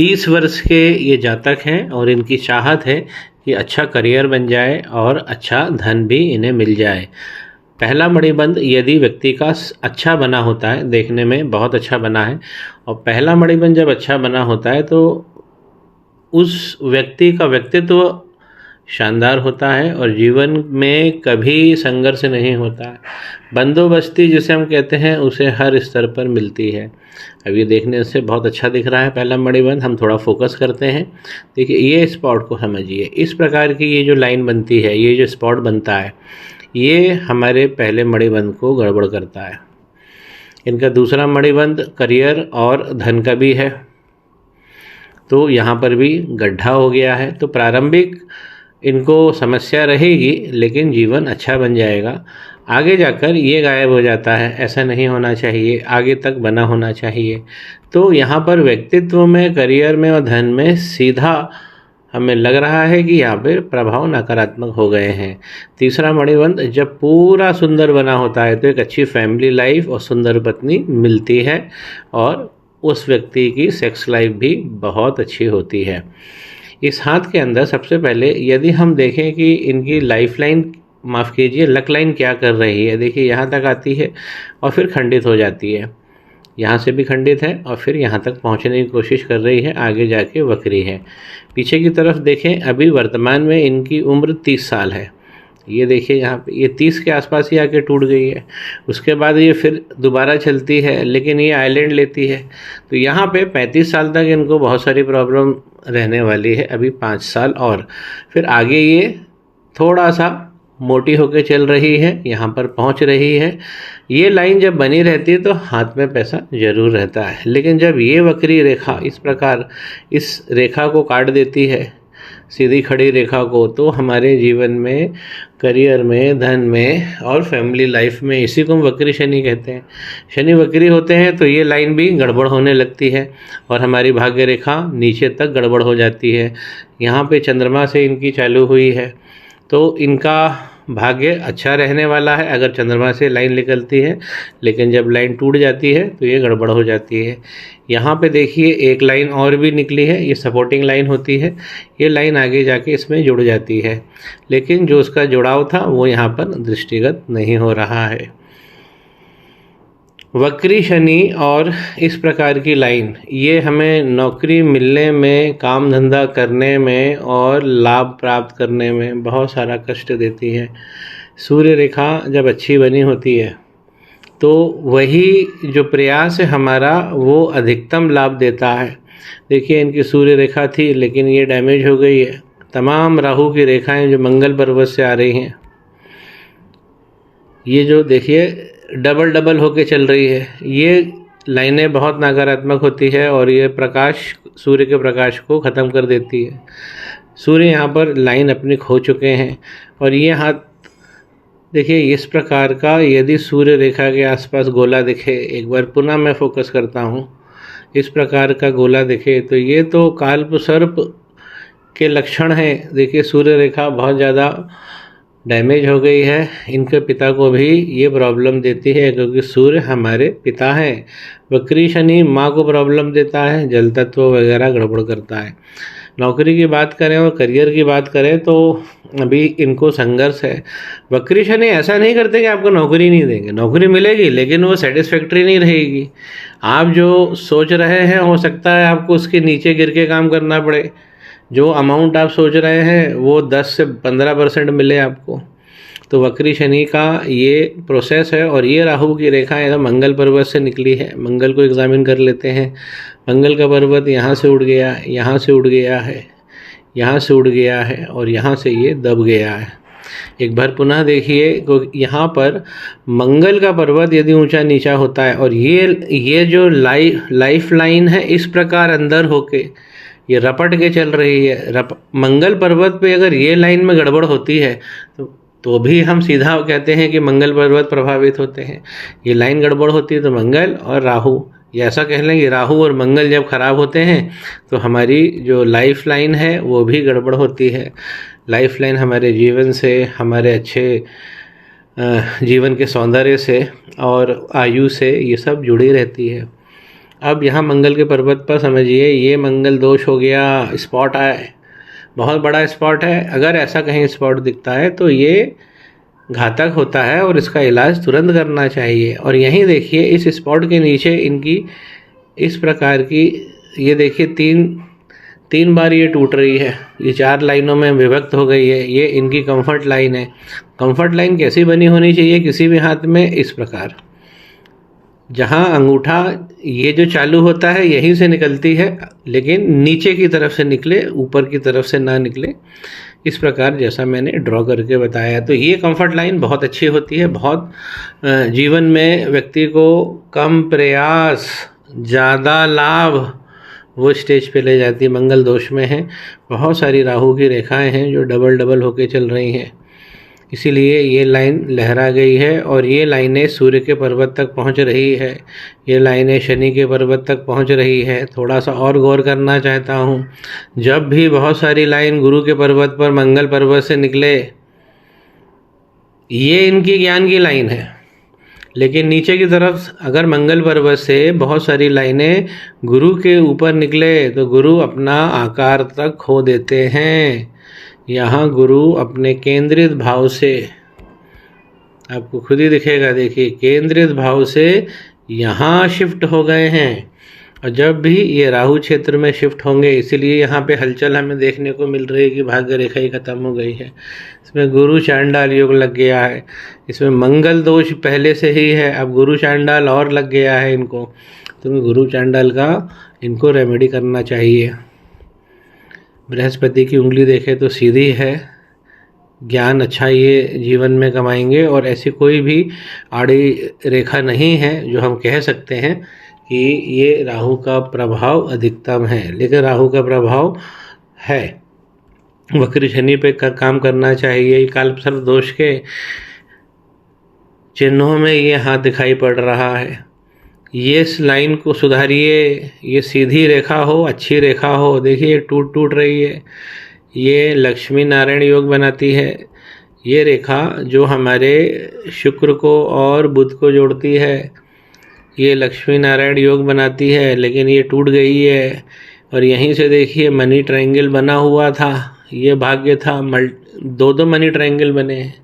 30 वर्ष के ये जातक हैं और इनकी चाहत है कि अच्छा करियर बन जाए और अच्छा धन भी इन्हें मिल जाए। पहला मणिबंध यदि व्यक्ति का अच्छा बना होता है, देखने में बहुत अच्छा बना है, और पहला मणिबंध जब अच्छा बना होता है तो उस व्यक्ति का व्यक्तित्व शानदार होता है और जीवन में कभी संघर्ष नहीं होता है। बंदोबस्ती जिसे हम कहते हैं उसे हर स्तर पर मिलती है। अब ये देखने से बहुत अच्छा दिख रहा है पहला मणिबंध। हम थोड़ा फोकस करते हैं। देखिए ये स्पॉट को समझिए। इस प्रकार की ये जो लाइन बनती है, ये जो स्पॉट बनता है, ये हमारे पहले मणिबंध को गड़बड़ करता है। इनका दूसरा मणिबंध करियर और धन का भी है, तो यहाँ पर भी गड्ढा हो गया है। तो प्रारंभिक इनको समस्या रहेगी, लेकिन जीवन अच्छा बन जाएगा। आगे जाकर ये गायब हो जाता है, ऐसा नहीं होना चाहिए, आगे तक बना होना चाहिए। तो यहाँ पर व्यक्तित्व में, करियर में और धन में सीधा हमें लग रहा है कि यहाँ पे प्रभाव नकारात्मक हो गए हैं। तीसरा मणिबंध जब पूरा सुंदर बना होता है तो एक अच्छी फैमिली लाइफ और सुंदर पत्नी मिलती है और उस व्यक्ति की सेक्स लाइफ भी बहुत अच्छी होती है। इस हाथ के अंदर सबसे पहले यदि हम देखें कि इनकी लाइफ लाइन, माफ़ कीजिए, लक लाइन क्या कर रही है। देखिए यहाँ तक आती है और फिर खंडित हो जाती है, यहाँ से भी खंडित है और फिर यहाँ तक पहुँचने की कोशिश कर रही है, आगे जाके वक्री है। पीछे की तरफ देखें, अभी वर्तमान में इनकी उम्र 30 साल है। ये देखिए यहाँ पे ये 30 के आसपास ही आके टूट गई है। उसके बाद ये फिर दोबारा चलती है, लेकिन ये आइलैंड लेती है। तो यहाँ पे 35 साल तक इनको बहुत सारी प्रॉब्लम रहने वाली है, अभी 5 साल और। फिर आगे ये थोड़ा सा मोटी होके चल रही है, यहाँ पर पहुँच रही है। ये लाइन जब बनी रहती है तो हाथ में पैसा जरूर रहता है, लेकिन जब ये वक्री रेखा इस प्रकार इस रेखा को काट देती है, सीधी खड़ी रेखा को, तो हमारे जीवन में, करियर में, धन में और फैमिली लाइफ में, इसी को हम वक्री शनि कहते हैं। शनि वक्री होते हैं तो ये लाइन भी गड़बड़ होने लगती है और हमारी भाग्य रेखा नीचे तक गड़बड़ हो जाती है। यहाँ पे चंद्रमा से इनकी चालू हुई है, तो इनका भाग्य अच्छा रहने वाला है अगर चंद्रमा से लाइन निकलती है, लेकिन जब लाइन टूट जाती है तो ये गड़बड़ हो जाती है। यहाँ पे देखिए एक लाइन और भी निकली है, ये सपोर्टिंग लाइन होती है। ये लाइन आगे जाके इसमें जुड़ जाती है, लेकिन जो उसका जुड़ाव था वो यहाँ पर दृष्टिगत नहीं हो रहा है। वक्री शनि और इस प्रकार की लाइन ये हमें नौकरी मिलने में, काम धंधा करने में और लाभ प्राप्त करने में बहुत सारा कष्ट देती है। सूर्य रेखा जब अच्छी बनी होती है तो वही जो प्रयास है हमारा वो अधिकतम लाभ देता है। देखिए इनकी सूर्य रेखा थी, लेकिन ये डैमेज हो गई है। तमाम राहु की रेखाएं जो मंगल पर्वत से आ रही हैं, ये जो देखिए डबल डबल होके चल रही है, ये लाइनें बहुत नकारात्मक होती है और ये प्रकाश, सूर्य के प्रकाश को ख़त्म कर देती है। सूर्य यहाँ पर लाइन अपनी खो चुके हैं और ये हाथ देखिए इस प्रकार का यदि सूर्य रेखा के आसपास गोला दिखे, एक बार पुनः मैं फोकस करता हूँ, इस प्रकार का गोला दिखे तो ये तो काल्प सर्प के लक्षण हैं। देखिए सूर्य रेखा बहुत ज़्यादा डैमेज हो गई है। इनके पिता को भी ये प्रॉब्लम देती है, क्योंकि सूर्य हमारे पिता हैं। वक्री शनि माँ को प्रॉब्लम देता है, जल तत्व वगैरह गड़बड़ करता है। नौकरी की बात करें और करियर की बात करें तो अभी इनको संघर्ष है। वक्री शनि ऐसा नहीं करते कि आपको नौकरी नहीं देंगे, नौकरी मिलेगी, लेकिन वो सेटिस्फैक्ट्री नहीं रहेगी। आप जो सोच रहे हैं हो सकता है आपको उसके नीचे गिर के काम करना पड़े। जो अमाउंट आप सोच रहे हैं वो 10 से 15% मिले आपको। तो वक्री शनि का ये प्रोसेस है। और ये राहु की रेखा है, मंगल पर्वत से निकली है। मंगल को एग्जामिन कर लेते हैं। मंगल का पर्वत यहाँ से उड़ गया, यहाँ से उड़ गया है, यहाँ से उड़ गया है और यहाँ से ये दब गया है। एक बार पुनः देखिए, यहाँ पर मंगल का पर्वत यदि ऊंचा नीचा होता है और ये जो लाइफ लाइन है इस प्रकार अंदर होके ये रपट के चल रही है। मंगल पर्वत पे अगर ये लाइन में गड़बड़ होती है तो भी हम सीधा कहते हैं कि मंगल पर्वत प्रभावित होते हैं। ये लाइन गड़बड़ होती है तो मंगल और राहु, ये ऐसा कह लेंगे राहु और मंगल जब खराब होते हैं तो हमारी जो लाइफ लाइन है वो भी गड़बड़ होती है। लाइफ लाइन हमारे जीवन से, हमारे अच्छे जीवन के सौंदर्य से और आयु से ये सब जुड़ी रहती है। अब यहाँ मंगल के पर्वत पर समझिए ये मंगल दोष हो गया, स्पॉट आए, बहुत बड़ा स्पॉट है। अगर ऐसा कहीं स्पॉट दिखता है तो ये घातक होता है और इसका इलाज तुरंत करना चाहिए। और यहीं देखिए इस स्पॉट के नीचे इनकी इस प्रकार की, ये देखिए तीन बार ये टूट रही है, ये 4 लाइनों में विभक्त हो गई है। ये इनकी कंफर्ट लाइन है। कंफर्ट लाइन कैसी बनी होनी चाहिए किसी भी हाथ में, इस प्रकार, जहाँ अंगूठा ये जो चालू होता है यहीं से निकलती है, लेकिन नीचे की तरफ से निकले, ऊपर की तरफ से ना निकले, इस प्रकार जैसा मैंने ड्रॉ करके बताया। तो ये कंफर्ट लाइन बहुत अच्छी होती है। बहुत जीवन में व्यक्ति को कम प्रयास ज़्यादा लाभ वो स्टेज पे ले जाती है। मंगल दोष में है, बहुत सारी राहु की रेखाएं हैं जो डबल डबल होके चल रही हैं, इसीलिए ये लाइन लहरा गई है। और ये लाइनें सूर्य के पर्वत तक पहुंच रही है, ये लाइनें शनि के पर्वत तक पहुंच रही है। थोड़ा सा और गौर करना चाहता हूं, जब भी बहुत सारी लाइन गुरु के पर्वत पर मंगल पर्वत से निकले, ये इनकी ज्ञान की लाइन है। लेकिन नीचे की तरफ अगर मंगल पर्वत से बहुत सारी लाइनें गुरु के ऊपर निकले तो गुरु अपना आकार तक खो देते हैं। यहाँ गुरु अपने केंद्रित भाव से, आपको खुद ही दिखेगा, देखिए केंद्रित भाव से यहाँ शिफ्ट हो गए हैं। और जब भी ये राहु क्षेत्र में शिफ्ट होंगे, इसीलिए यहाँ पे हलचल हमें देखने को मिल रही है कि भाग्य रेखा ही खत्म हो गई है। इसमें गुरु चांडाल योग लग गया है, इसमें मंगल दोष पहले से ही है, अब गुरु चांडाल और लग गया है इनको। तो गुरु चांडाल का इनको रेमेडी करना चाहिए। बृहस्पति की उंगली देखें तो सीधी है, ज्ञान अच्छा ये जीवन में कमाएंगे। और ऐसी कोई भी आड़ी रेखा नहीं है जो हम कह सकते हैं कि ये राहु का प्रभाव अधिकतम है। लेकिन राहु का प्रभाव है, वक्री शनि पे काम करना चाहिए। कालसर्प दोष के चिन्हों में ये हाथ दिखाई पड़ रहा है। ये इस लाइन को सुधारिए, ये सीधी रेखा हो, अच्छी रेखा हो, देखिए टूट रही है। ये लक्ष्मी नारायण योग बनाती है। ये रेखा जो हमारे शुक्र को और बुध को जोड़ती है, ये लक्ष्मी नारायण योग बनाती है, लेकिन ये टूट गई है। और यहीं से देखिए मनी ट्रायंगल बना हुआ था, ये भाग्य था, दो मनी ट्रायंगल बने हैं,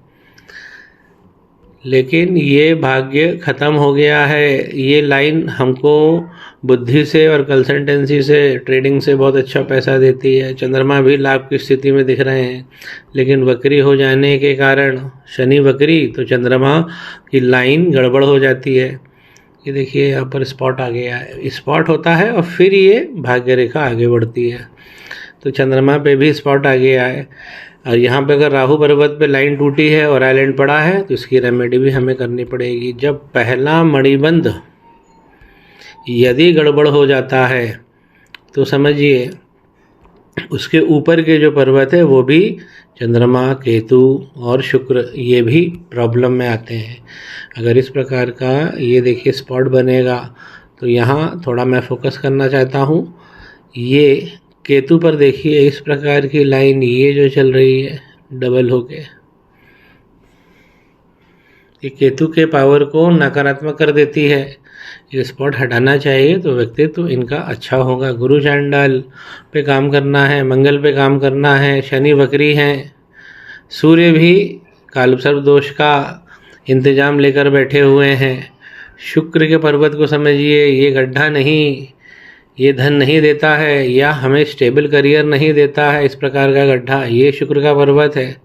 लेकिन ये भाग्य ख़त्म हो गया है। ये लाइन हमको बुद्धि से और कंसल्टेंसी से, ट्रेडिंग से बहुत अच्छा पैसा देती है। चंद्रमा भी लाभ की स्थिति में दिख रहे हैं, लेकिन वक्री हो जाने के कारण, शनि वक्री, तो चंद्रमा की लाइन गड़बड़ हो जाती है। ये देखिए यहाँ पर स्पॉट आ गया है, स्पॉट होता है और फिर ये भाग्य रेखा आगे बढ़ती है। तो चंद्रमा पे भी स्पॉट आ गया है। और यहाँ पे अगर राहु पर्वत पे लाइन टूटी है और आइलैंड पड़ा है तो इसकी रेमेडी भी हमें करनी पड़ेगी। जब पहला मणिबंध यदि गड़बड़ हो जाता है तो समझिए उसके ऊपर के जो पर्वत है वो भी चंद्रमा, केतु और शुक्र, ये भी प्रॉब्लम में आते हैं। अगर इस प्रकार का ये देखिए स्पॉट बनेगा तो यहाँ थोड़ा मैं फोकस करना चाहता हूँ। ये केतु पर देखिए इस प्रकार की लाइन ये जो चल रही है डबल होके, ये केतु के पावर को नकारात्मक कर देती है। ये स्पॉट हटाना चाहिए तो व्यक्तित्व इनका अच्छा होगा। गुरु चांडाल पे काम करना है, मंगल पे काम करना है, शनि वक्री हैं, सूर्य भी कालसर्प दोष का इंतजाम लेकर बैठे हुए हैं। शुक्र के पर्वत को समझिए, ये गड्ढा नहीं, ये धन नहीं देता है या हमें स्टेबल करियर नहीं देता है, इस प्रकार का गड्ढा ये शुक्र का पर्वत है।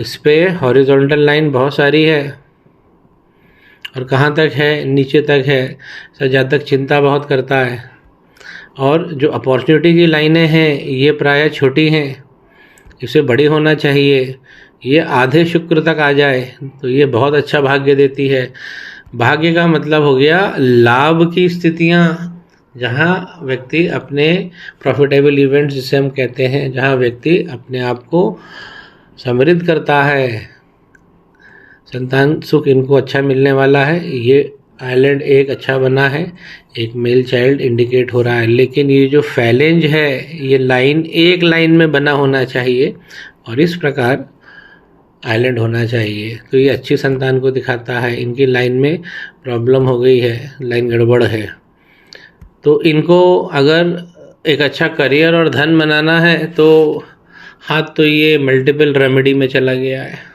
इस पे हॉरिजॉन्टल लाइन बहुत सारी है और कहाँ तक है, नीचे तक है। जातक चिंता बहुत करता है। और जो अपॉर्चुनिटी की लाइनें हैं ये प्रायः छोटी हैं, इसे बड़ी होना चाहिए। ये आधे शुक्र तक आ जाए तो ये बहुत अच्छा भाग्य देती है। भाग्य का मतलब हो गया लाभ की स्थितियाँ, जहाँ व्यक्ति अपने प्रॉफिटेबल इवेंट्स जिसे हम कहते हैं, जहाँ व्यक्ति अपने आप को समृद्ध करता है, संतान सुख इनको अच्छा मिलने वाला है। ये आइलैंड एक अच्छा बना है, एक मेल चाइल्ड इंडिकेट हो रहा है। लेकिन ये जो फैलेंज है ये लाइन एक लाइन में बना होना चाहिए और इस प्रकार आइलैंड होना चाहिए। तो ये अच्छी संतान को दिखाता है। इनकी लाइन में प्रॉब्लम हो गई है, लाइन गड़बड़ है। तो इनको अगर एक अच्छा करियर और धन बनाना है तो हाथ तो ये मल्टीपल रेमेडी में चला गया है।